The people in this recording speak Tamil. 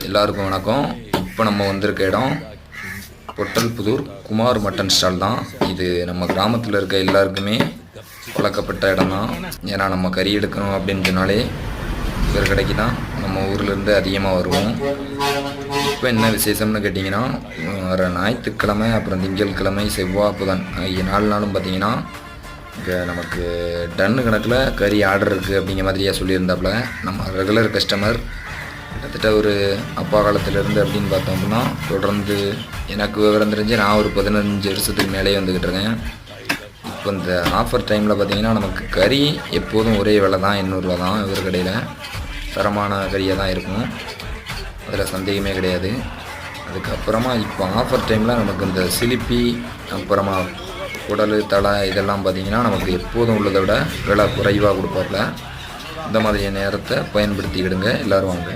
எல்லாருக்கும் வணக்கம். இப்போ நம்ம வந்திருக்க இடம் பொட்டல்புதூர் குமார் மட்டன் ஸ்டால் தான். இது நம்ம கிராமத்தில் இருக்க எல்லாருக்குமே பழக்கப்பட்ட இடம் தான். ஏன்னா நம்ம கறி எடுக்கணும் அப்படின்னு சொன்னாலே இவர் கடைக்கு தான் நம்ம ஊர்லேருந்து அதிகமாக வருவோம். இப்போ என்ன விசேஷம்னு கேட்டிங்கன்னா, வர ஞாயிற்றுக்கிழமை, அப்புறம் திங்கட்கிழமை, செவ்வாய், புதன் ஆகிய 4 நாளும் பார்த்திங்கன்னா இங்கே நமக்கு டன்னு கணக்கில் கறி ஆர்டர் இருக்குது அப்படிங்கிற மாதிரியாக சொல்லியிருந்தாப்புல. நம்ம ரெகுலர் கஸ்டமர் கிட்டத்தட்ட ஒரு அப்பா காலத்திலேருந்து அப்படின்னு பார்த்தோம் அப்படின்னா தொடர்ந்து எனக்கு விவரம் தெரிஞ்சு நான் ஒரு 15 வருஷத்துக்கு மேலே வந்துக்கிட்டு இருக்கேன். இப்போ இந்த ஆஃபர் டைமில் பார்த்திங்கன்னா நமக்கு கறி எப்போதும் ஒரே விலை தான், 800 ரூபா தான். இவர் கடையில் தரமான கறியாக தான் இருக்கும், அதில் சந்தேகமே கிடையாது. அதுக்கப்புறமா இப்போ ஆஃபர் டைமில் நமக்கு இந்த சிலிப்பி, அப்புறமா குடல், தலை இதெல்லாம் பார்த்திங்கன்னா நமக்கு எப்போதும் உள்ளதை விட விலை குறைவாக கொடுப்பாப்புல. இந்த மாதிரியான நேரத்தை பயன்படுத்திக்கிடுங்க, எல்லோரும் வாங்க.